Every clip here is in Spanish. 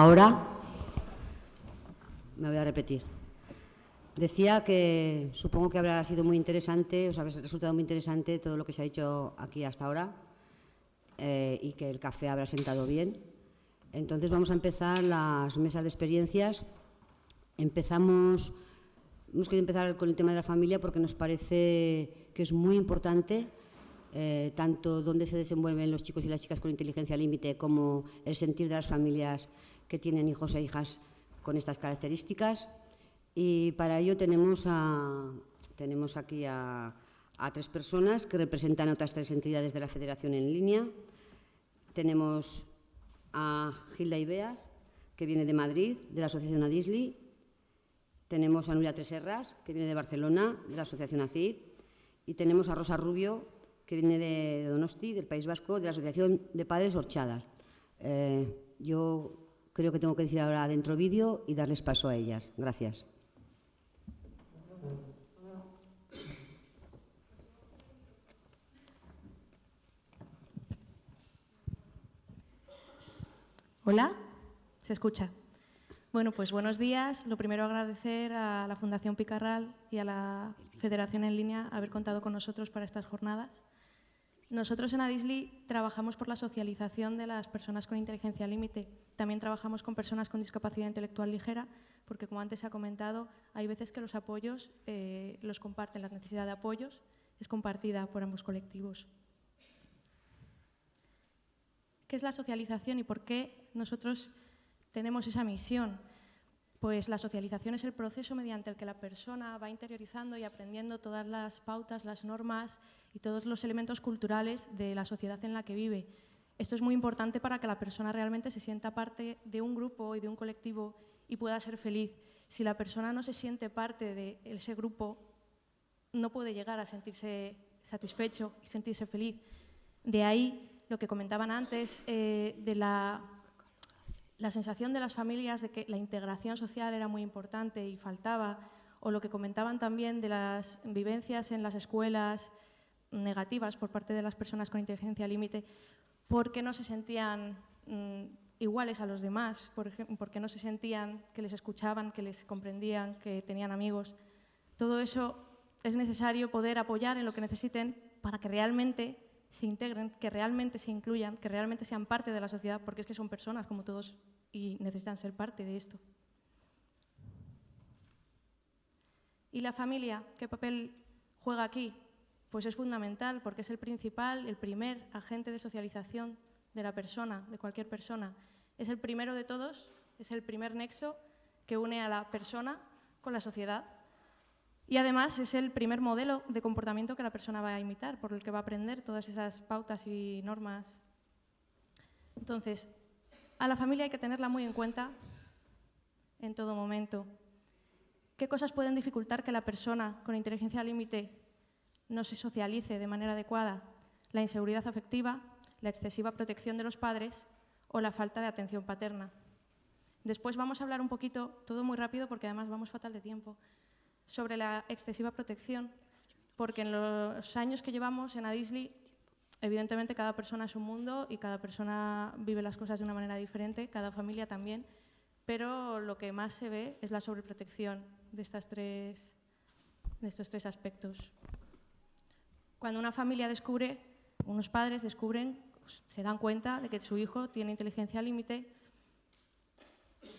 Ahora me voy a repetir. Decía que supongo que habrá sido muy interesante, os habrá resultado muy interesante todo lo que se ha dicho aquí hasta ahora y que el café habrá sentado bien. Entonces vamos a empezar las mesas de experiencias. Hemos querido empezar con el tema de la familia porque nos parece que es muy importante, tanto dónde se desenvuelven los chicos y las chicas con inteligencia límite como el sentir de las familias que tienen hijos e hijas con estas características. Y para ello tenemos aquí a 3 personas que representan otras 3 entidades de la Federación en línea. Tenemos a Gilda Ibeas, que viene de Madrid, de la Asociación Adisli. Tenemos a Nuria Treserras, que viene de Barcelona, de la Asociación ACID. Y tenemos a Rosa Rubio, que viene de Donosti, del País Vasco, de la Asociación de Padres Orchadas. Yo creo que tengo que decir ahora dentro vídeo y darles paso a ellas. Gracias. Hola, ¿se escucha? Bueno, pues buenos días. Lo primero, agradecer a la Fundación Picarral y a la Federación en línea haber contado con nosotros para estas jornadas. Nosotros en Adisli trabajamos por la socialización de las personas con inteligencia límite. También trabajamos con personas con discapacidad intelectual ligera, porque como antes se ha comentado, hay veces que los apoyos los comparten, la necesidad de apoyos es compartida por ambos colectivos. ¿Qué es la socialización y por qué nosotros tenemos esa misión? Pues la socialización es el proceso mediante el que la persona va interiorizando y aprendiendo todas las pautas, las normas y todos los elementos culturales de la sociedad en la que vive. Esto es muy importante para que la persona realmente se sienta parte de un grupo y de un colectivo y pueda ser feliz. Si la persona no se siente parte de ese grupo, no puede llegar a sentirse satisfecho y sentirse feliz. De ahí lo que comentaban antes de la sensación de las familias de que la integración social era muy importante y faltaba, o lo que comentaban también de las vivencias en las escuelas negativas por parte de las personas con inteligencia límite, porque no se sentían iguales a los demás, porque no se sentían que les escuchaban, que les comprendían, que tenían amigos. Todo eso es necesario poder apoyar en lo que necesiten para que realmente se integren, que realmente se incluyan, que realmente sean parte de la sociedad, porque es que son personas como todos y necesitan ser parte de esto. ¿Y la familia? ¿Qué papel juega aquí? Pues es fundamental, porque es el principal, el primer agente de socialización de la persona, de cualquier persona. Es el primero de todos, es el primer nexo que une a la persona con la sociedad. Y además es el primer modelo de comportamiento que la persona va a imitar, por el que va a aprender todas esas pautas y normas. Entonces, a la familia hay que tenerla muy en cuenta en todo momento. ¿Qué cosas pueden dificultar que la persona con inteligencia límite no se socialice de manera adecuada? La inseguridad afectiva, la excesiva protección de los padres o la falta de atención paterna. Después vamos a hablar un poquito, todo muy rápido porque además vamos fatal de tiempo, sobre la excesiva protección, porque en los años que llevamos en Adisli, evidentemente cada persona es un mundo y cada persona vive las cosas de una manera diferente, cada familia también, pero lo que más se ve es la sobreprotección de estos tres aspectos. Cuando una familia descubre, unos padres descubren, se dan cuenta de que su hijo tiene inteligencia límite,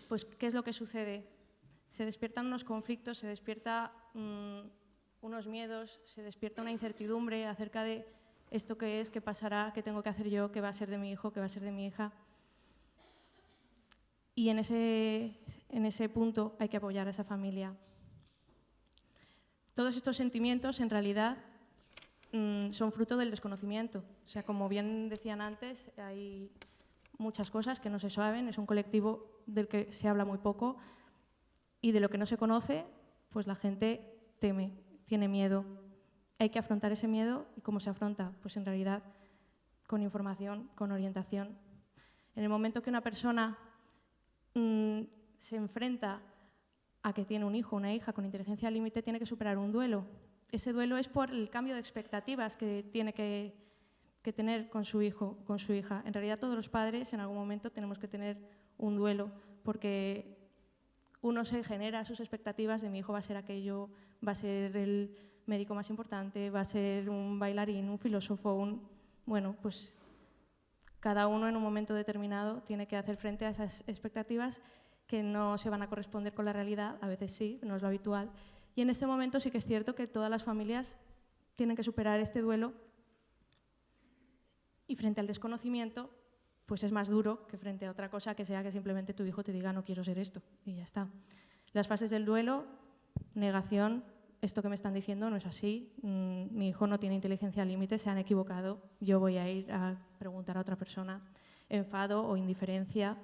pues ¿qué es lo que sucede? Se despiertan unos conflictos, se despierta unos miedos, se despierta una incertidumbre acerca de esto qué es, qué pasará, qué tengo que hacer yo, qué va a ser de mi hijo, qué va a ser de mi hija. Y en ese punto hay que apoyar a esa familia. Todos estos sentimientos, en realidad, son fruto del desconocimiento. O sea, como bien decían antes, hay muchas cosas que no se saben, es un colectivo del que se habla muy poco. Y de lo que no se conoce, pues la gente teme, tiene miedo. Hay que afrontar ese miedo. ¿Y cómo se afronta? Pues en realidad con información, con orientación. En el momento que una persona se enfrenta a que tiene un hijo o una hija con inteligencia límite, tiene que superar un duelo. Ese duelo es por el cambio de expectativas que tiene que tener con su hijo, con su hija. En realidad todos los padres en algún momento tenemos que tener un duelo porque uno se genera sus expectativas de mi hijo va a ser aquello, va a ser el médico más importante, va a ser un bailarín, un filósofo, bueno, pues cada uno en un momento determinado tiene que hacer frente a esas expectativas que no se van a corresponder con la realidad, a veces sí, no es lo habitual. Y en este momento sí que es cierto que todas las familias tienen que superar este duelo y frente al desconocimiento, pues es más duro que frente a otra cosa que sea que simplemente tu hijo te diga no quiero ser esto y ya está. Las fases del duelo, negación, esto que me están diciendo no es así, mi hijo no tiene inteligencia límite, se han equivocado, yo voy a ir a preguntar a otra persona, enfado o indiferencia.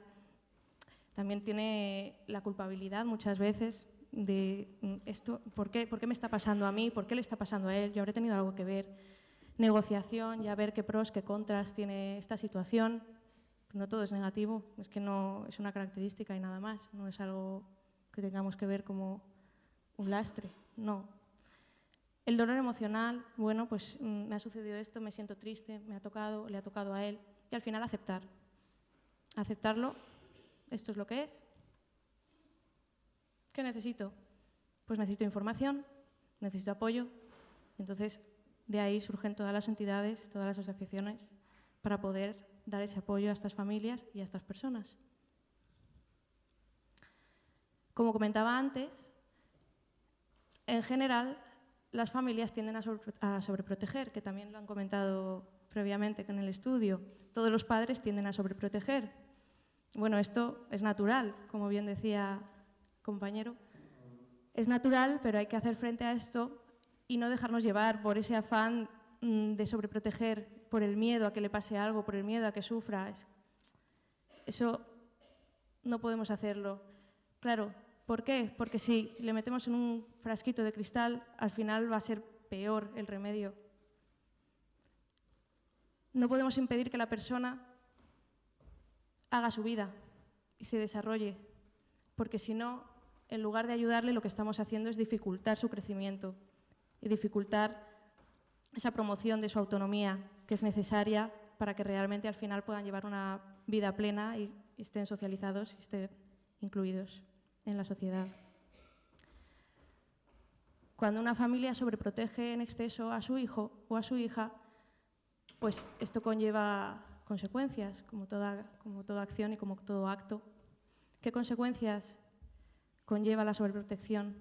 También tiene la culpabilidad muchas veces de esto, ¿por qué me está pasando a mí? ¿Por qué le está pasando a él? Yo habré tenido algo que ver. Negociación, ya ver qué pros, qué contras tiene esta situación. No todo es negativo, es que no es una característica y nada más, no es algo que tengamos que ver como un lastre, no. El dolor emocional, bueno, pues me ha sucedido esto, me siento triste, me ha tocado, le ha tocado a él, y al final aceptar. Aceptarlo, esto es lo que es. ¿Qué necesito? Pues necesito información, necesito apoyo, entonces de ahí surgen todas las entidades, todas las asociaciones para poder dar ese apoyo a estas familias y a estas personas. Como comentaba antes, en general las familias tienden a sobreproteger, que también lo han comentado previamente en el estudio. Todos los padres tienden a sobreproteger. Bueno, esto es natural, como bien decía el compañero. Es natural, pero hay que hacer frente a esto y no dejarnos llevar por ese afán de sobreproteger, por el miedo a que le pase algo, por el miedo a que sufra. Eso no podemos hacerlo. Claro, ¿por qué? Porque si le metemos en un frasquito de cristal, al final va a ser peor el remedio. No podemos impedir que la persona haga su vida y se desarrolle, porque si no, en lugar de ayudarle, lo que estamos haciendo es dificultar su crecimiento y dificultar esa promoción de su autonomía que es necesaria para que realmente al final puedan llevar una vida plena y estén socializados y estén incluidos en la sociedad. Cuando una familia sobreprotege en exceso a su hijo o a su hija, pues esto conlleva consecuencias, como toda acción y como todo acto. ¿Qué consecuencias conlleva la sobreprotección?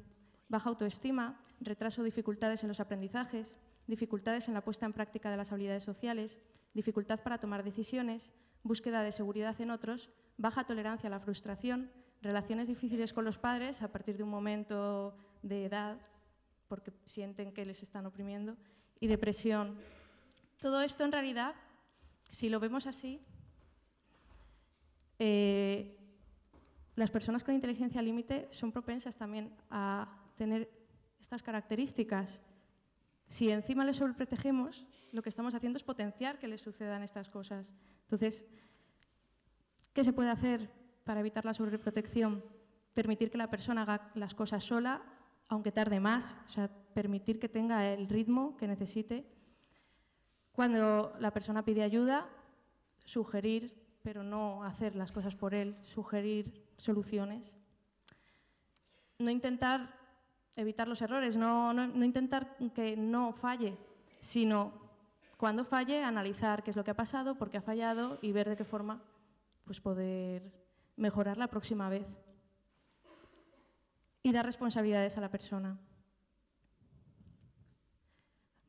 Baja autoestima, retraso o dificultades en los aprendizajes, dificultades en la puesta en práctica de las habilidades sociales, dificultad para tomar decisiones, búsqueda de seguridad en otros, baja tolerancia a la frustración, relaciones difíciles con los padres a partir de un momento de edad, porque sienten que les están oprimiendo, y depresión. Todo esto, en realidad, si lo vemos así, las personas con inteligencia límite son propensas también a tener estas características. Si encima les sobreprotegemos, lo que estamos haciendo es potenciar que les sucedan estas cosas. Entonces, ¿qué se puede hacer para evitar la sobreprotección? Permitir que la persona haga las cosas sola, aunque tarde más, o sea, permitir que tenga el ritmo que necesite. Cuando la persona pide ayuda, sugerir, pero no hacer las cosas por él, sugerir soluciones. No intentar evitar los errores, no intentar que no falle, sino cuando falle, analizar qué es lo que ha pasado, por qué ha fallado y ver de qué forma pues, poder mejorar la próxima vez. Y dar responsabilidades a la persona.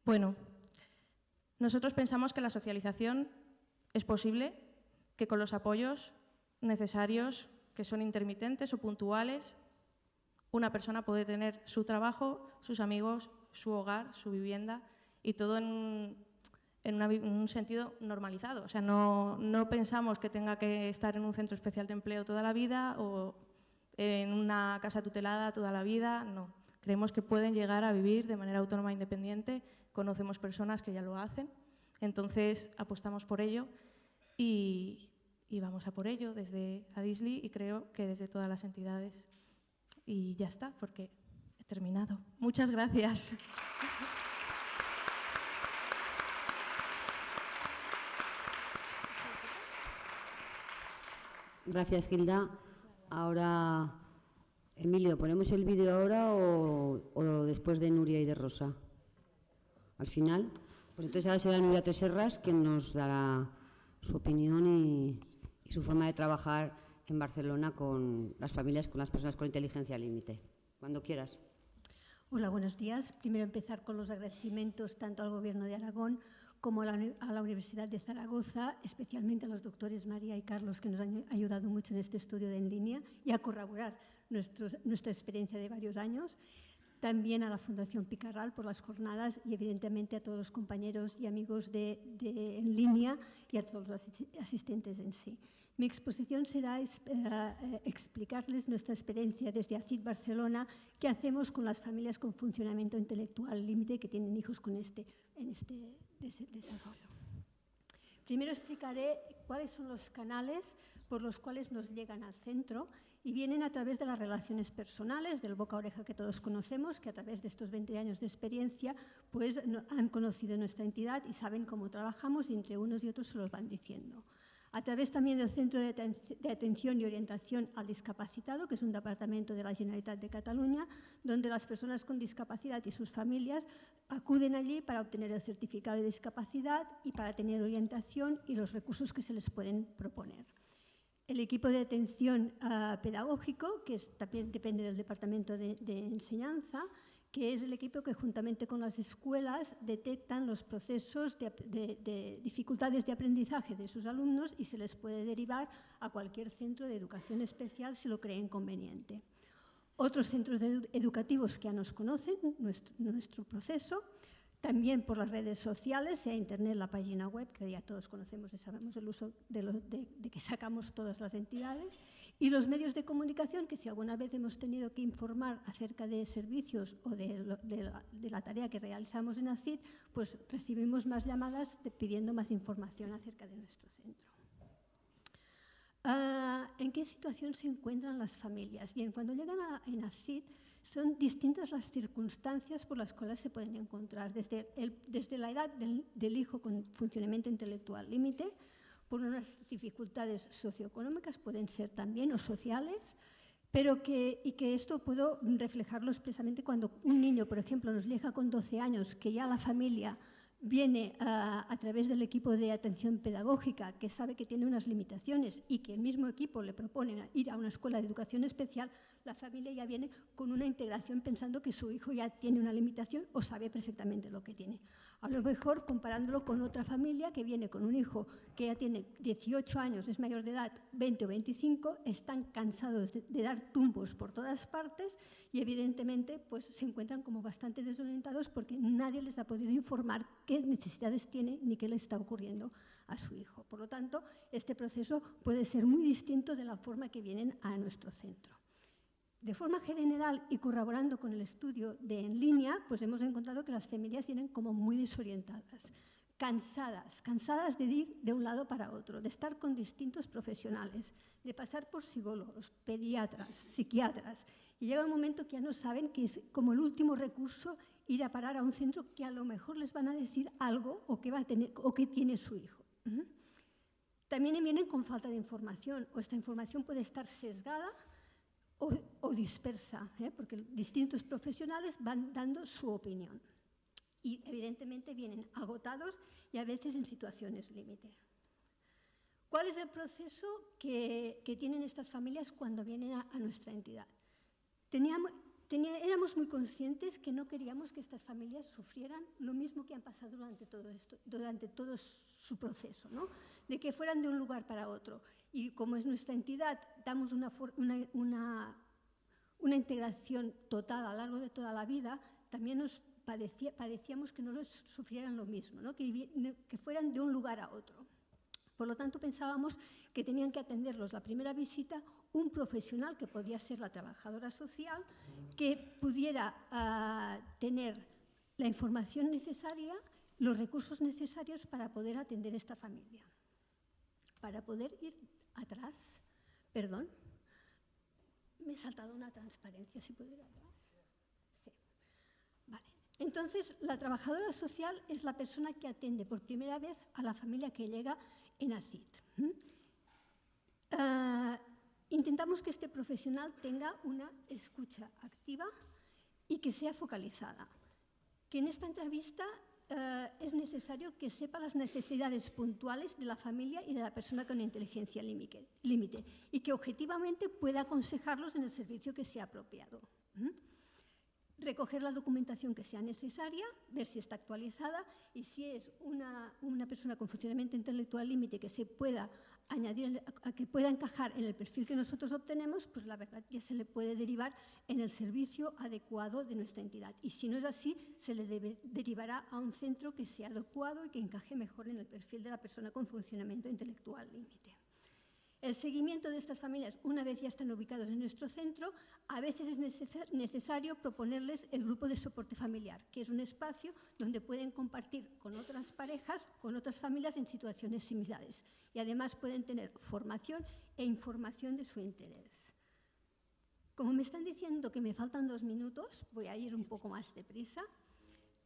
Bueno, nosotros pensamos que la socialización es posible, que con los apoyos necesarios, que son intermitentes o puntuales, una persona puede tener su trabajo, sus amigos, su hogar, su vivienda y todo en un sentido normalizado. O sea, no pensamos que tenga que estar en un centro especial de empleo toda la vida o en una casa tutelada toda la vida, no. Creemos que pueden llegar a vivir de manera autónoma e independiente, conocemos personas que ya lo hacen, entonces apostamos por ello y vamos a por ello desde ADISLI y creo que desde todas las entidades. Y ya está, porque he terminado. Muchas gracias. Gracias, Gilda. Ahora, Emilio, ¿ponemos el vídeo ahora o después de Nuria y de Rosa? Al final. Pues entonces ahora será Nuria Tresserras quien nos dará su opinión y su forma de trabajar en Barcelona con las familias, con las personas con inteligencia límite. Cuando quieras. Hola, buenos días. Primero empezar con los agradecimientos tanto al Gobierno de Aragón como a la Universidad de Zaragoza, especialmente a los doctores María y Carlos, que nos han ayudado mucho en este estudio en línea y a corroborar nuestra experiencia de varios años. También a la Fundación Picarral por las jornadas y, evidentemente, a todos los compañeros y amigos en línea y a todos los asistentes en sí. Mi exposición será explicarles nuestra experiencia desde ACID Barcelona, qué hacemos con las familias con funcionamiento intelectual límite que tienen hijos en este desarrollo. Primero explicaré cuáles son los canales por los cuales nos llegan al centro y vienen a través de las relaciones personales, del boca a oreja que todos conocemos, que a través de estos 20 años de experiencia pues, han conocido nuestra entidad y saben cómo trabajamos y entre unos y otros se los van diciendo. A través también del Centro de Atención y Orientación al Discapacitado, que es un departamento de la Generalitat de Cataluña, donde las personas con discapacidad y sus familias acuden allí para obtener el certificado de discapacidad y para tener orientación y los recursos que se les pueden proponer. El equipo de atención pedagógico, que también depende del Departamento de Enseñanza, que es el equipo que juntamente con las escuelas detectan los procesos de dificultades de aprendizaje de sus alumnos y se les puede derivar a cualquier centro de educación especial si lo creen conveniente. Otros centros educativos que ya nos conocen nuestro proceso, también por las redes sociales, sea Internet, la página web, que ya todos conocemos y sabemos el uso de que sacamos todas las entidades, y los medios de comunicación, que si alguna vez hemos tenido que informar acerca de servicios o de la tarea que realizamos en ACID, pues recibimos más llamadas pidiendo más información acerca de nuestro centro. ¿En qué situación se encuentran las familias? Bien, cuando llegan en ACID son distintas las circunstancias por las cuales se pueden encontrar, desde la edad del hijo con funcionamiento intelectual límite, por unas dificultades socioeconómicas, pueden ser también, o sociales, y que esto puedo reflejarlo expresamente cuando un niño, por ejemplo, nos llega con 12 años, que ya la familia viene a través del equipo de atención pedagógica, que sabe que tiene unas limitaciones y que el mismo equipo le propone ir a una escuela de educación especial, la familia ya viene con una integración pensando que su hijo ya tiene una limitación o sabe perfectamente lo que tiene. A lo mejor, comparándolo con otra familia que viene con un hijo que ya tiene 18 años, es mayor de edad, 20 o 25, están cansados de dar tumbos por todas partes y evidentemente pues, se encuentran como bastante desorientados porque nadie les ha podido informar qué necesidades tiene ni qué le está ocurriendo a su hijo. Por lo tanto, este proceso puede ser muy distinto de la forma que vienen a nuestro centro. De forma general y corroborando con el estudio en línea, pues hemos encontrado que las familias vienen como muy desorientadas, cansadas de ir de un lado para otro, de estar con distintos profesionales, de pasar por psicólogos, pediatras, psiquiatras, y llega un momento que ya no saben que es como el último recurso ir a parar a un centro que a lo mejor les van a decir algo o que tiene su hijo. También vienen con falta de información, o esta información puede estar sesgada o dispersa, porque distintos profesionales van dando su opinión. Y evidentemente vienen agotados y a veces en situaciones límite. ¿Cuál es el proceso que tienen estas familias cuando vienen a nuestra entidad? Éramos muy conscientes que no queríamos que estas familias sufrieran lo mismo que han pasado durante todo su proceso, ¿no? De que fueran de un lugar para otro. Y como es nuestra entidad, damos una integración total a lo largo de toda la vida, también padecíamos que no los sufrieran lo mismo, ¿no? Que fueran de un lugar a otro. Por lo tanto, pensábamos que tenían que atenderlos la primera visita un profesional, que podía ser la trabajadora social, que pudiera tener la información necesaria, los recursos necesarios para poder atender a esta familia. Para poder ir atrás, perdón, me he saltado una transparencia, si puedo ir atrás. Sí. Vale. Entonces, la trabajadora social es la persona que atiende por primera vez a la familia que llega en ACID. Intentamos que este profesional tenga una escucha activa y que sea focalizada. Que en esta entrevista es necesario que sepa las necesidades puntuales de la familia y de la persona con inteligencia límite y que objetivamente pueda aconsejarlos en el servicio que sea apropiado. Recoger la documentación que sea necesaria, ver si está actualizada y si es una persona con funcionamiento intelectual límite que se pueda añadir, que pueda encajar en el perfil que nosotros obtenemos, pues la verdad ya se le puede derivar en el servicio adecuado de nuestra entidad. Y si no es así, se le derivará a un centro que sea adecuado y que encaje mejor en el perfil de la persona con funcionamiento intelectual límite. El seguimiento de estas familias, una vez ya están ubicados en nuestro centro, a veces es necesario proponerles el grupo de soporte familiar, que es un espacio donde pueden compartir con otras parejas, con otras familias en situaciones similares. Y además pueden tener formación e información de su interés. Como me están diciendo que me faltan 2 minutos, voy a ir un poco más deprisa.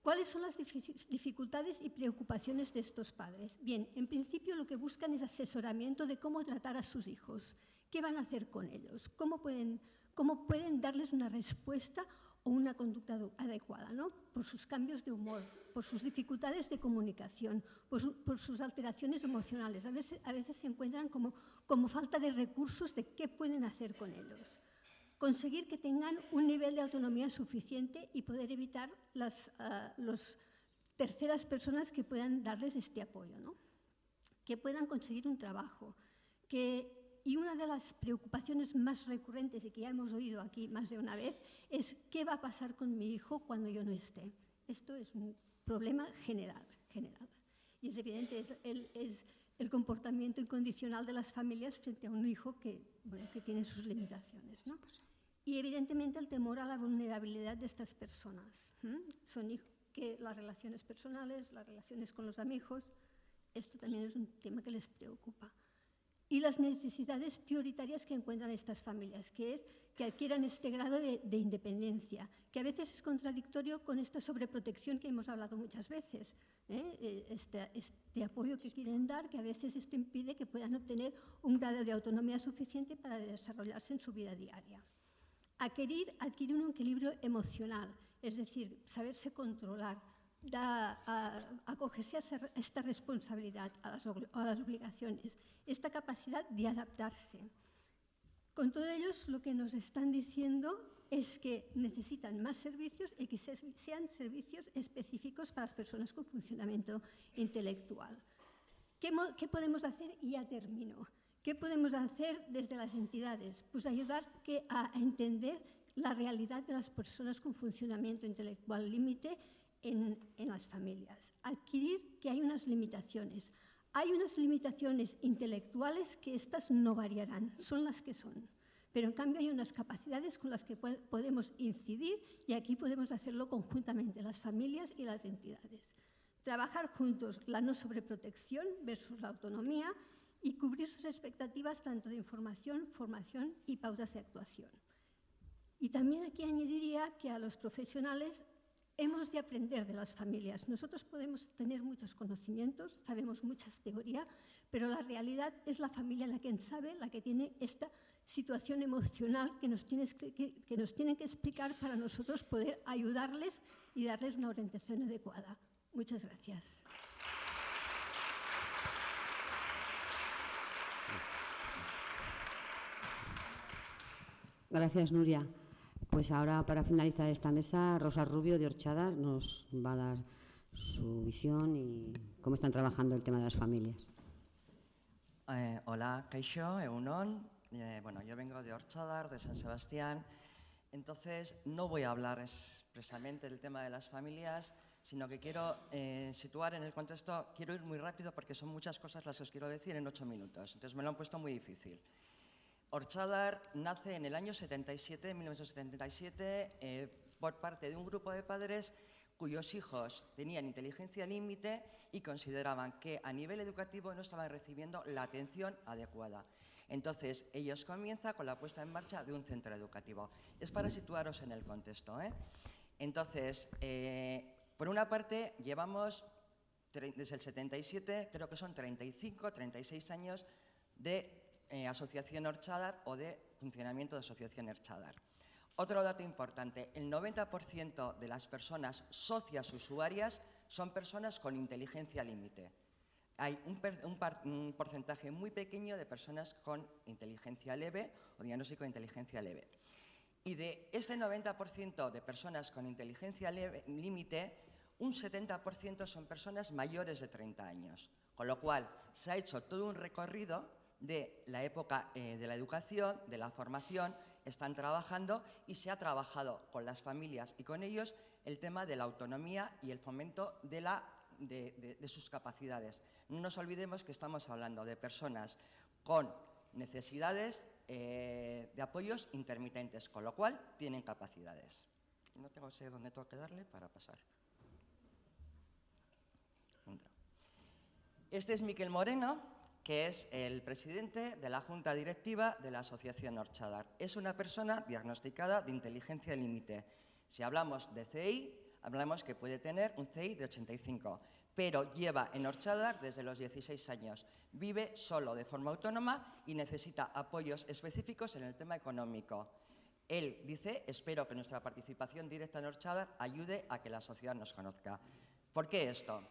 ¿Cuáles son las dificultades y preocupaciones de estos padres? Bien, en principio lo que buscan es asesoramiento de cómo tratar a sus hijos, qué van a hacer con ellos, cómo pueden darles una respuesta o una conducta adecuada, ¿no? Por sus cambios de humor, por sus dificultades de comunicación, por sus alteraciones emocionales. A veces se encuentran como falta de recursos de qué pueden hacer con ellos. Conseguir que tengan un nivel de autonomía suficiente y poder evitar las terceras personas que puedan darles este apoyo, ¿no? Que puedan conseguir un trabajo. Y una de las preocupaciones más recurrentes y que ya hemos oído aquí más de una vez es ¿qué va a pasar con mi hijo cuando yo no esté? Esto es un problema general. Y es evidente, es el comportamiento incondicional de las familias frente a un hijo que tiene sus limitaciones, ¿no? Y evidentemente el temor a la vulnerabilidad de estas personas. Son que las relaciones personales, las relaciones con los amigos, esto también es un tema que les preocupa. Y las necesidades prioritarias que encuentran estas familias, que es que adquieran este grado de independencia, que a veces es contradictorio con esta sobreprotección que hemos hablado muchas veces, este apoyo que quieren dar, que a veces esto impide que puedan obtener un grado de autonomía suficiente para desarrollarse en su vida diaria. Adquirir un equilibrio emocional, es decir, saberse controlar, acogerse a esta responsabilidad, a las obligaciones, esta capacidad de adaptarse. Con todo ello, lo que nos están diciendo es que necesitan más servicios y que sean servicios específicos para las personas con funcionamiento intelectual. ¿Qué podemos hacer? Y ya termino. ¿Qué podemos hacer desde las entidades? Pues ayudar a entender la realidad de las personas con funcionamiento intelectual límite en las familias. Adquirir que hay unas limitaciones. Hay unas limitaciones intelectuales que estas no variarán, son las que son. Pero en cambio hay unas capacidades con las que podemos incidir y aquí podemos hacerlo conjuntamente, las familias y las entidades. Trabajar juntos la no sobreprotección versus la autonomía y cubrir sus expectativas tanto de información, formación y pautas de actuación. Y también aquí añadiría que a los profesionales hemos de aprender de las familias. Nosotros podemos tener muchos conocimientos, sabemos mucha teoría, pero la realidad es la familia la que sabe, la que tiene esta situación emocional que nos tienen que explicar para nosotros poder ayudarles y darles una orientación adecuada. Muchas gracias. Gracias, Nuria. Pues ahora, para finalizar esta mesa, Rosa Rubio, de Orchada, nos va a dar su visión y cómo están trabajando el tema de las familias. Hola, Kaixo, Egunon. Bueno, yo vengo de Orchada, de San Sebastián. Entonces, no voy a hablar expresamente del tema de las familias, sino que quiero situar en el contexto, quiero ir muy rápido porque son muchas cosas las que os quiero decir en 8 minutos. Entonces, me lo han puesto muy difícil. Orchadar nace en el año 1977, por parte de un grupo de padres cuyos hijos tenían inteligencia límite y consideraban que a nivel educativo no estaban recibiendo la atención adecuada. Entonces, ellos comienzan con la puesta en marcha de un centro educativo. Es para situaros en el contexto, Entonces, por una parte, llevamos desde el 77, creo que son 35, 36 años de Asociación Orchadar o de funcionamiento de Asociación Orchadar. Otro dato importante, el 90% de las personas socias usuarias son personas con inteligencia límite. Hay un porcentaje muy pequeño de personas con inteligencia leve o diagnóstico de inteligencia leve. Y de este 90% de personas con inteligencia límite, un 70% son personas mayores de 30 años. Con lo cual, se ha hecho todo un recorrido de la época de la educación, de la formación, están trabajando y se ha trabajado con las familias y con ellos el tema de la autonomía y el fomento de sus capacidades. No nos olvidemos que estamos hablando de personas con necesidades de apoyos intermitentes, con lo cual tienen capacidades. No sé dónde tengo que darle para pasar. Este es Miquel Moreno, que es el presidente de la Junta Directiva de la Asociación Orchadar. Es una persona diagnosticada de inteligencia límite. Si hablamos de CI, hablamos que puede tener un CI de 85, pero lleva en Orchadar desde los 16 años. Vive solo, de forma autónoma, y necesita apoyos específicos en el tema económico. Él dice, espero que nuestra participación directa en Orchadar ayude a que la sociedad nos conozca. ¿Por qué esto?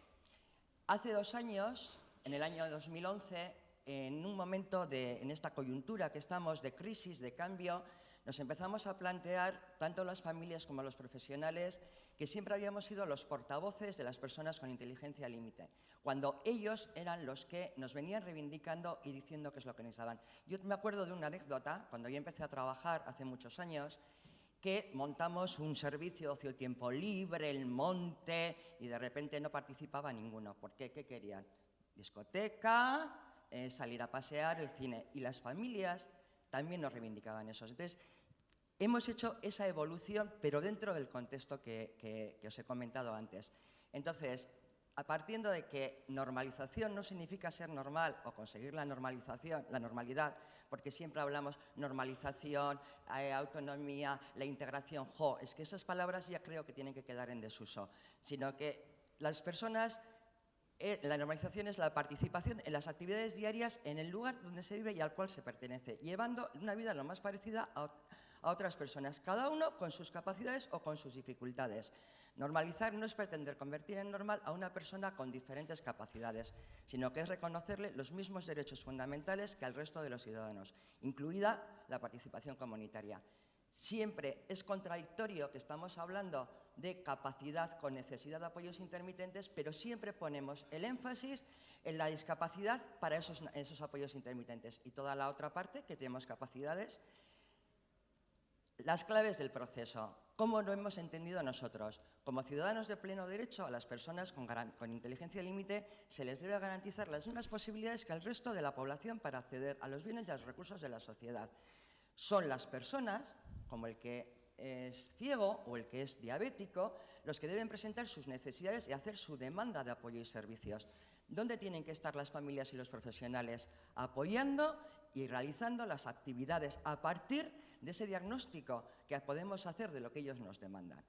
Hace 2 años, en el año 2011, en un momento en esta coyuntura que estamos de crisis, de cambio, nos empezamos a plantear, tanto las familias como los profesionales, que siempre habíamos sido los portavoces de las personas con inteligencia límite, cuando ellos eran los que nos venían reivindicando y diciendo qué es lo que necesitaban. Yo me acuerdo de una anécdota, cuando yo empecé a trabajar hace muchos años, que montamos un servicio de ocio y tiempo libre, el monte, y de repente no participaba ninguno. ¿Por qué? ¿Qué querían? Discoteca, salir a pasear, el cine. Y las familias también nos reivindicaban eso. Entonces, hemos hecho esa evolución, pero dentro del contexto que os he comentado antes. Entonces, partiendo de que normalización no significa ser normal o conseguir la normalización, la normalidad, porque siempre hablamos normalización, autonomía, la integración, es que esas palabras ya creo que tienen que quedar en desuso, sino que las personas, la normalización es la participación en las actividades diarias en el lugar donde se vive y al cual se pertenece, llevando una vida lo más parecida a otras personas, cada uno con sus capacidades o con sus dificultades. Normalizar no es pretender convertir en normal a una persona con diferentes capacidades, sino que es reconocerle los mismos derechos fundamentales que al resto de los ciudadanos, incluida la participación comunitaria. Siempre es contradictorio que estamos hablando de capacidad con necesidad de apoyos intermitentes, pero siempre ponemos el énfasis en la discapacidad para esos apoyos intermitentes y toda la otra parte que tenemos capacidades. Las claves del proceso. ¿Cómo lo hemos entendido nosotros? Como ciudadanos de pleno derecho, a las personas con inteligencia límite se les debe garantizar las mismas posibilidades que al resto de la población para acceder a los bienes y a los recursos de la sociedad. Son las personas, como el que es ciego o el que es diabético, los que deben presentar sus necesidades y hacer su demanda de apoyo y servicios. ¿Dónde tienen que estar las familias y los profesionales? Apoyando y realizando las actividades a partir de ese diagnóstico que podemos hacer de lo que ellos nos demandan.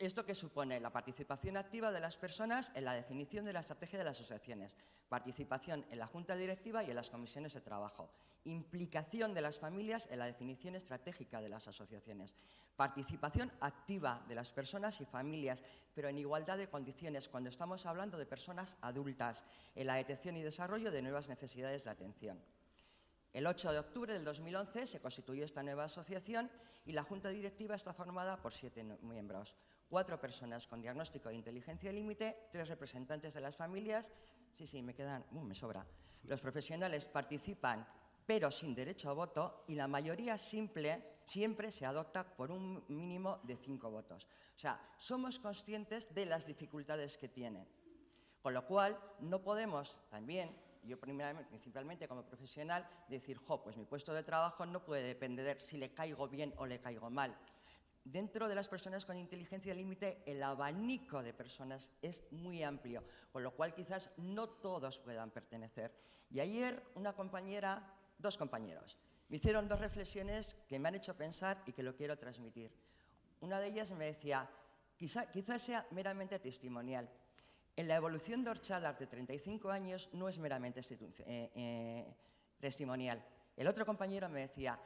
¿Esto qué supone? La participación activa de las personas en la definición de la estrategia de las asociaciones, participación en la junta directiva y en las comisiones de trabajo, implicación de las familias en la definición estratégica de las asociaciones, participación activa de las personas y familias, pero en igualdad de condiciones cuando estamos hablando de personas adultas, en la detección y desarrollo de nuevas necesidades de atención. El 8 de octubre del 2011 se constituyó esta nueva asociación y la junta directiva está formada por 7 miembros. 4 personas con diagnóstico de inteligencia límite, 3 representantes de las familias. Sí, me sobra. Los profesionales participan, pero sin derecho a voto, y la mayoría siempre se adopta por un mínimo de 5 votos. O sea, somos conscientes de las dificultades que tienen. Con lo cual, no podemos también, yo principalmente como profesional, decir, pues mi puesto de trabajo no puede depender si le caigo bien o le caigo mal. Dentro de las personas con inteligencia límite, el abanico de personas es muy amplio, con lo cual quizás no todos puedan pertenecer. Y ayer dos compañeros, me hicieron 2 reflexiones que me han hecho pensar y que lo quiero transmitir. Una de ellas me decía, quizás sea meramente testimonial. En la evolución de Orchadar de 35 años no es meramente testimonial. El otro compañero me decía,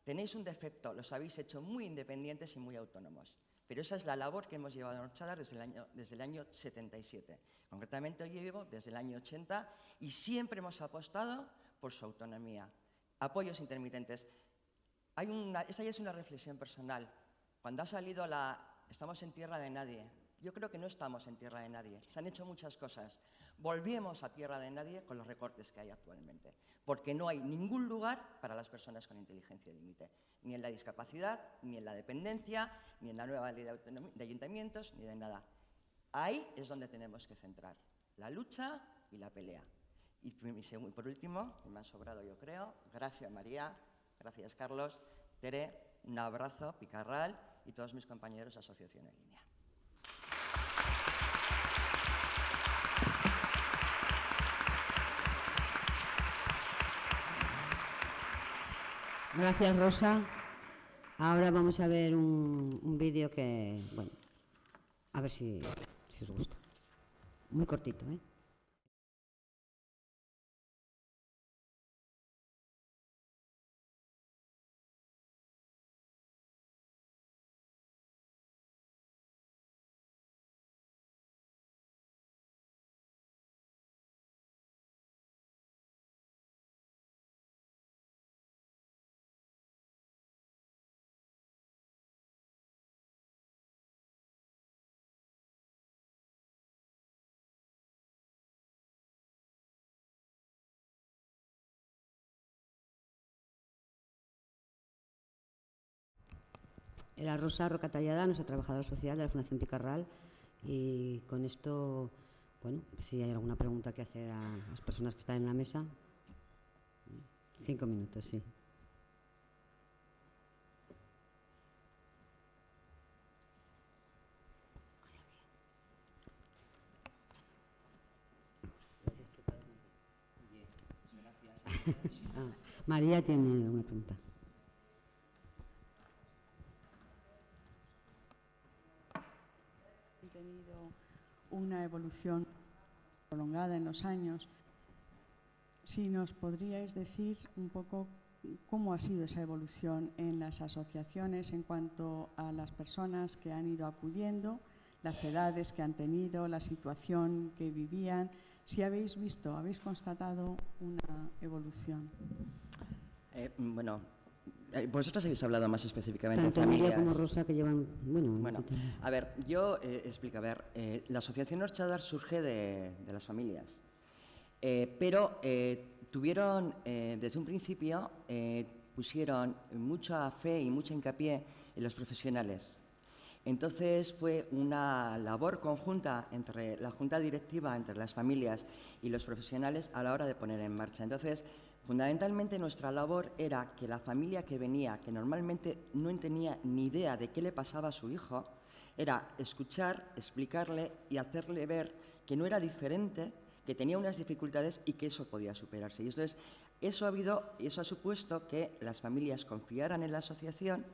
tenéis un defecto, los habéis hecho muy independientes y muy autónomos. Pero esa es la labor que hemos llevado en Orchadar desde el año 77. Concretamente, hoy llevo desde el año 80 y siempre hemos apostado por su autonomía. Apoyos intermitentes. Esta ya es una reflexión personal. Cuando ha salido estamos en tierra de nadie. Yo creo que no estamos en tierra de nadie. Se han hecho muchas cosas. Volvemos a tierra de nadie con los recortes que hay actualmente. Porque no hay ningún lugar para las personas con inteligencia límite. Ni en la discapacidad, ni en la dependencia, ni en la nueva ley de ayuntamientos, ni de nada. Ahí es donde tenemos que centrar la lucha y la pelea. Y por último, que me han sobrado yo creo, gracias María, gracias Carlos, Tere, un abrazo, Picarral y todos mis compañeros de Asociación en Línea. Gracias, Rosa. Ahora vamos a ver un vídeo que, bueno, a ver si os gusta. Muy cortito, ¿eh? Era Rosa Rocatallada, nuestra trabajadora social de la Fundación Picarral, y con esto, bueno, si hay alguna pregunta que hacer a las personas que están en la mesa. 5 minutos, sí. María tiene una pregunta. Han tenido una evolución prolongada en los años. Si nos podríais decir un poco cómo ha sido esa evolución en las asociaciones en cuanto a las personas que han ido acudiendo, las edades que han tenido, la situación que vivían, si habéis constatado una evolución. Bueno, vosotros habéis hablado más específicamente Tanto de familias. María como Rosa, que llevan... Bueno, a ver, yo explico. A ver, la Asociación Orchadar surge de las familias, pero tuvieron, desde un principio, pusieron mucha fe y mucho hincapié en los profesionales. Entonces fue una labor conjunta entre la junta directiva, entre las familias y los profesionales a la hora de poner en marcha. Entonces, fundamentalmente nuestra labor era que la familia que venía, que normalmente no tenía ni idea de qué le pasaba a su hijo, era escuchar, explicarle y hacerle ver que no era diferente, que tenía unas dificultades y que eso podía superarse. Y entonces, eso ha supuesto que las familias confiaran en la asociación.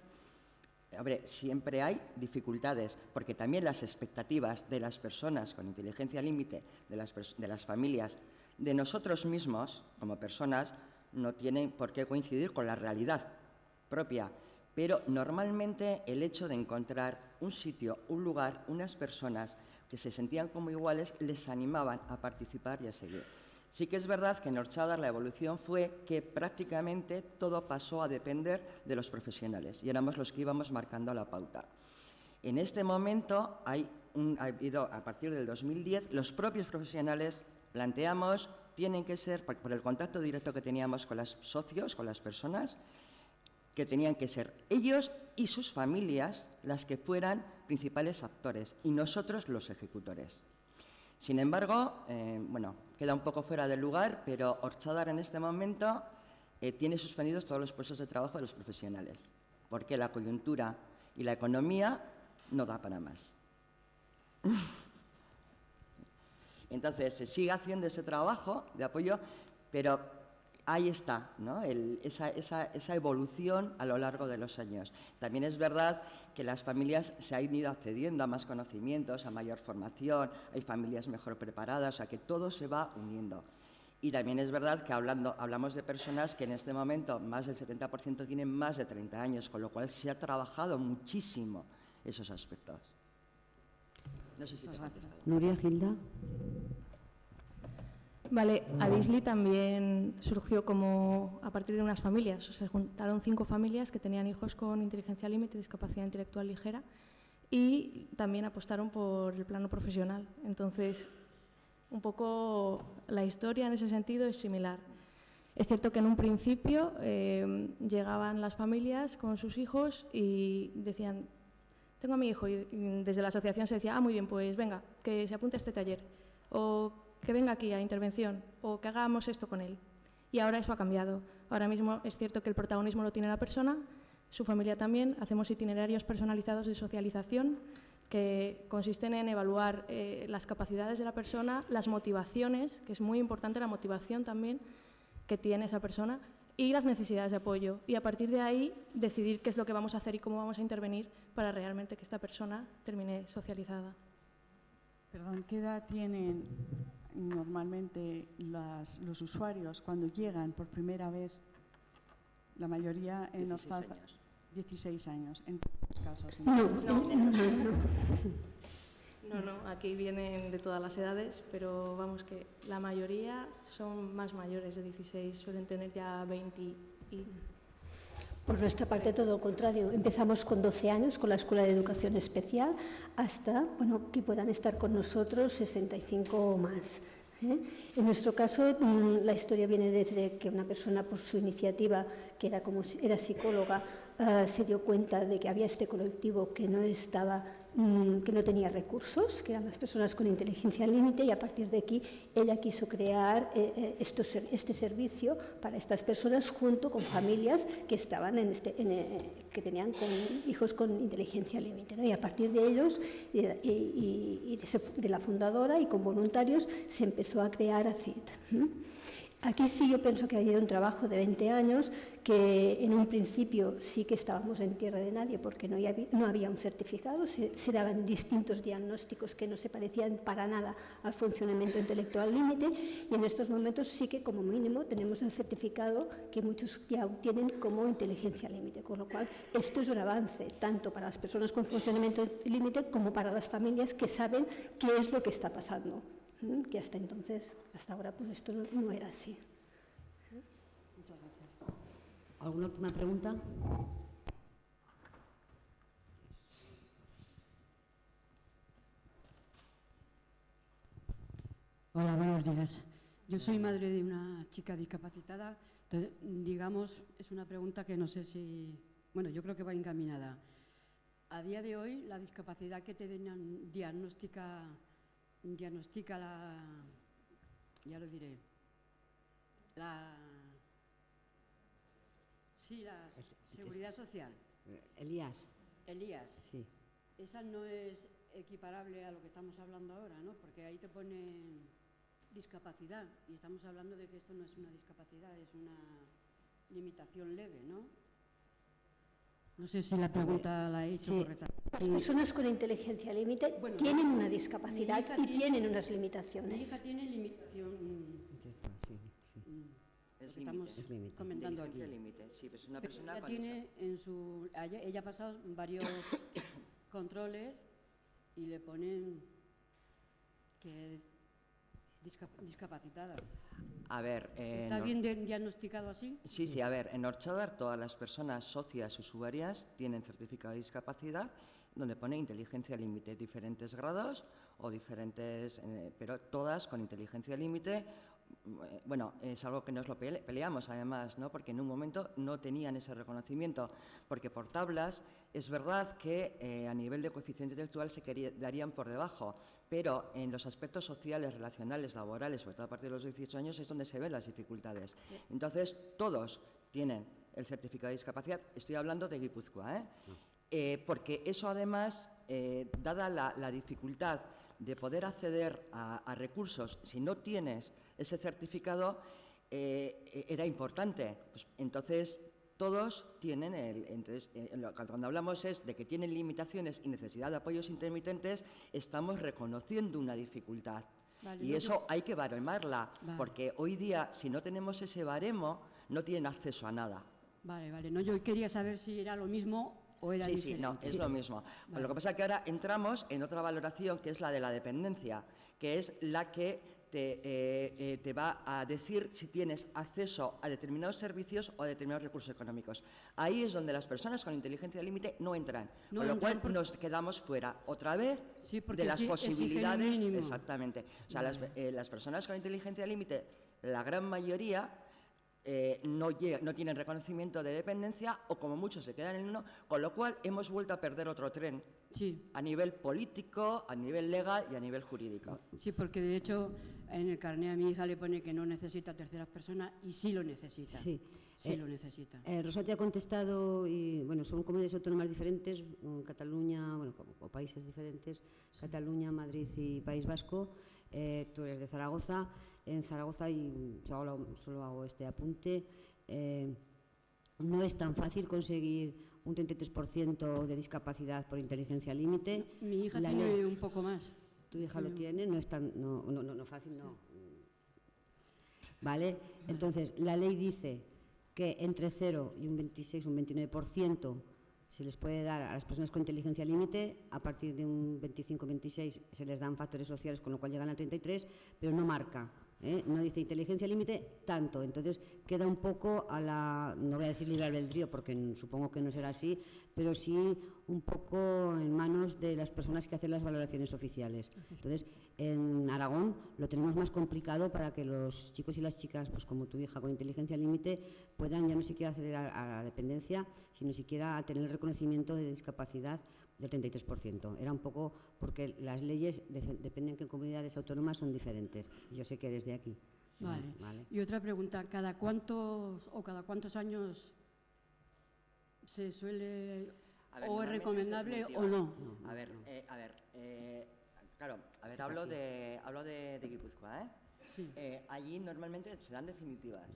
Siempre hay dificultades, porque también las expectativas de las personas con inteligencia límite, de las familias, de nosotros mismos como personas, no tienen por qué coincidir con la realidad propia. Pero normalmente el hecho de encontrar un sitio, un lugar, unas personas que se sentían como iguales, les animaban a participar y a seguir. Sí que es verdad que en Orchadar la evolución fue que prácticamente todo pasó a depender de los profesionales y éramos los que íbamos marcando la pauta. En este momento ha habido, a partir del 2010, los propios profesionales planteamos, tienen que ser, por el contacto directo que teníamos con los socios, con las personas, que tenían que ser ellos y sus familias las que fueran principales actores y nosotros los ejecutores. Sin embargo, queda un poco fuera del lugar, pero Orchadar en este momento tiene suspendidos todos los puestos de trabajo de los profesionales, porque la coyuntura y la economía no da para más. Entonces, se sigue haciendo ese trabajo de apoyo, pero ahí está, ¿no? Esa evolución a lo largo de los años. También es verdad que las familias se han ido accediendo a más conocimientos, a mayor formación, hay familias mejor preparadas, o sea que todo se va uniendo. Y también es verdad que hablamos de personas que en este momento más del 70% tienen más de 30 años, con lo cual se ha trabajado muchísimo esos aspectos. No sé si te he contestado. Nuria, Gilda. Vale, Adisli también surgió como a partir de unas familias. Se juntaron 5 familias que tenían hijos con inteligencia límite, discapacidad intelectual ligera, y también apostaron por el plano profesional. Entonces, un poco la historia en ese sentido es similar. Es cierto que en un principio llegaban las familias con sus hijos y decían, tengo a mi hijo, y desde la asociación se decía, muy bien, pues venga, que se apunte a este taller, o que venga aquí a intervención, o que hagamos esto con él. Y ahora eso ha cambiado. Ahora mismo es cierto que el protagonismo lo tiene la persona, su familia también. Hacemos itinerarios personalizados de socialización que consisten en evaluar las capacidades de la persona, las motivaciones, que es muy importante la motivación también que tiene esa persona, y las necesidades de apoyo. Y a partir de ahí decidir qué es lo que vamos a hacer y cómo vamos a intervenir para realmente que esta persona termine socializada. Perdón, ¿qué edad tienen normalmente los usuarios cuando llegan por primera vez? La mayoría en 16 años. 16 años, en todos los casos. No, aquí vienen de todas las edades, pero vamos que la mayoría son más mayores de 16, suelen tener ya 20 y... Por nuestra parte, todo lo contrario. Empezamos con 12 años con la Escuela de Educación Especial hasta que puedan estar con nosotros 65 o más. En nuestro caso, la historia viene desde que una persona, por su iniciativa, que era psicóloga, se dio cuenta de que había este colectivo que no tenía recursos, que eran las personas con inteligencia límite, y a partir de aquí ella quiso crear este servicio para estas personas junto con familias que estaban que tenían hijos con inteligencia límite, ¿no? Y a partir de ellos y de la fundadora y con voluntarios se empezó a crear ACID. Aquí sí yo pienso que ha habido un trabajo de 20 años que en un principio sí que estábamos en tierra de nadie porque no había un certificado, se daban distintos diagnósticos que no se parecían para nada al funcionamiento intelectual límite, y en estos momentos sí que como mínimo tenemos el certificado que muchos ya obtienen como inteligencia límite, con lo cual esto es un avance tanto para las personas con funcionamiento límite como para las familias que saben qué es lo que está pasando. Que hasta ahora, pues esto no era así. Muchas gracias. ¿Alguna última pregunta? Hola, buenos días. Yo soy madre de una chica discapacitada. Entonces, digamos, es una pregunta que no sé si... Bueno, yo creo que va encaminada. A día de hoy, la discapacidad que te diagnostica la, ya lo diré, la seguridad social. Elías. Sí. Esa no es equiparable a lo que estamos hablando ahora, ¿no? Porque ahí te pone discapacidad y estamos hablando de que esto no es una discapacidad, es una limitación leve, ¿no? No sé si la pregunta la he hecho correctamente. Las personas con inteligencia límite tienen una discapacidad y tienen unas limitaciones. Mi hija tiene limitación. Es estamos límite. comentando aquí. Límite. Sí, pues es una Pero persona ella tiene ella ha pasado varios controles y le ponen que discapacitada. A ver, ¿Está bien diagnosticado así? Sí, a ver, en Orchadar todas las personas socias usuarias tienen certificado de discapacidad donde pone inteligencia límite, diferentes grados o diferentes, pero todas con inteligencia límite. Bueno, es algo que nos lo peleamos además, ¿no? Porque en un momento no tenían ese reconocimiento, porque por tablas es verdad que a nivel de coeficiente intelectual se darían por debajo, pero en los aspectos sociales, relacionales, laborales, sobre todo a partir de los 18 años, es donde se ven las dificultades. Entonces, todos tienen el certificado de discapacidad, estoy hablando de Guipúzcoa, porque eso además, dada la dificultad de poder acceder a recursos si no tienes ese certificado, era importante. Pues, entonces, todos tienen, cuando hablamos es de que tienen limitaciones y necesidad de apoyos intermitentes, estamos reconociendo una dificultad. Vale, Y eso hay que baremarla, Vale. porque hoy día, si no tenemos ese baremo, no tienen acceso a nada. Vale. No, yo quería saber si era lo mismo o era Sí, diferente. no, es lo mismo. Vale. Lo que pasa es que ahora entramos en otra valoración, que es la de la dependencia, que es la que te va a decir si tienes acceso a determinados servicios o a determinados recursos económicos. Ahí es donde las personas con inteligencia límite no entran, No con lo entran cual nos quedamos fuera otra vez Sí, porque de las exigen el posibilidades. mínimo. Exactamente. O sea, las personas con inteligencia límite, la gran mayoría, no tienen reconocimiento de dependencia o como muchos se quedan en uno, con lo cual hemos vuelto a perder otro tren Sí. a nivel político, a nivel legal y a nivel jurídico. Sí, porque de hecho en el carné a mi hija le pone que no necesita terceras personas y sí lo necesita. Sí. Lo necesita. Rosa te ha contestado, y bueno, son comunidades autónomas diferentes, Cataluña, bueno, o países diferentes, Cataluña, Madrid y País Vasco. Tú eres de Zaragoza. En Zaragoza, y solo hago este apunte, no es tan fácil conseguir un 33% de discapacidad por inteligencia límite. Mi hija La tiene ley- un poco más. Tu hija lo tiene, no es tan no fácil, no. ¿Vale? Entonces, la ley dice que entre 0 y un 26, un 29% se les puede dar a las personas con inteligencia límite, a partir de un 25-26 se les dan factores sociales, con lo cual llegan al 33, pero no marca. No dice inteligencia límite tanto, entonces queda un poco a la, no voy a decir libre albedrío porque supongo que no será así, pero sí un poco en manos de las personas que hacen las valoraciones oficiales. Entonces, en Aragón lo tenemos más complicado para que los chicos y las chicas, pues como tu hija con inteligencia límite, puedan ya no siquiera acceder a la dependencia, sino siquiera a tener el reconocimiento de discapacidad del 33%. Era un poco porque las leyes dependen que en comunidades autónomas son diferentes. Yo sé que eres de aquí. Vale. Y otra pregunta, ¿cada cuántos años se suele A ver, o es normalmente recomendable es o no? Claro, hablo de Guipúzcoa, ¿eh? Sí. Allí normalmente se dan definitivas,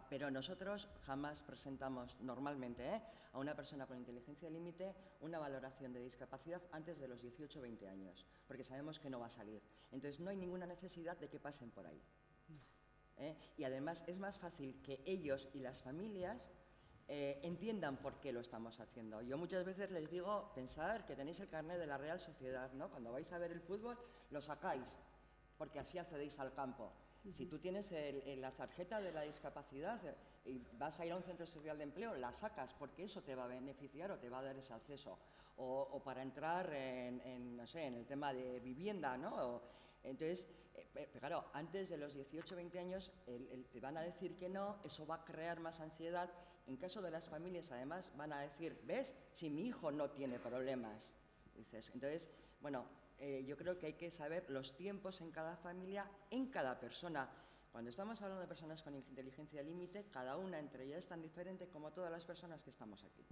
pero nosotros jamás presentamos normalmente a una persona con inteligencia límite una valoración de discapacidad antes de los 18 o 20 años, porque sabemos que no va a salir. Entonces no hay ninguna necesidad de que pasen por ahí. Y además es más fácil que ellos y las familias entiendan por qué lo estamos haciendo. Yo muchas veces les digo, pensar que tenéis el carnet de la Real Sociedad, ¿no? Cuando vais a ver el fútbol, lo sacáis, porque así accedéis al campo. Si tú tienes la tarjeta de la discapacidad y vas a ir a un centro social de empleo, la sacas, porque eso te va a beneficiar o te va a dar ese acceso. O para entrar no sé, en el tema de vivienda, ¿no? Entonces, claro, antes de los 18 o 20 años te van a decir que no, eso va a crear más ansiedad. En caso de las familias, además, van a decir, ¿ves? Si mi hijo no tiene problemas. Dices, entonces, bueno, yo creo que hay que saber los tiempos en cada familia, en cada persona. Cuando estamos hablando de personas con inteligencia límite, cada una entre ellas es tan diferente como todas las personas que estamos aquí.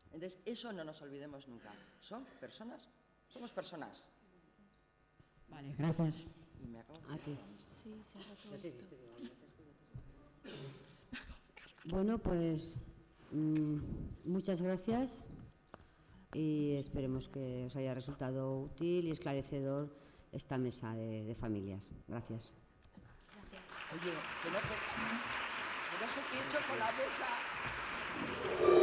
Entonces, eso no nos olvidemos nunca. Somos personas. Vale, gracias. Y me acabo de... Aquí. Sí, se ha roto esto. Bueno, pues muchas gracias y esperemos que os haya resultado útil y esclarecedor esta mesa de familias. Gracias. Oye, que no sé qué he hecho con la mesa.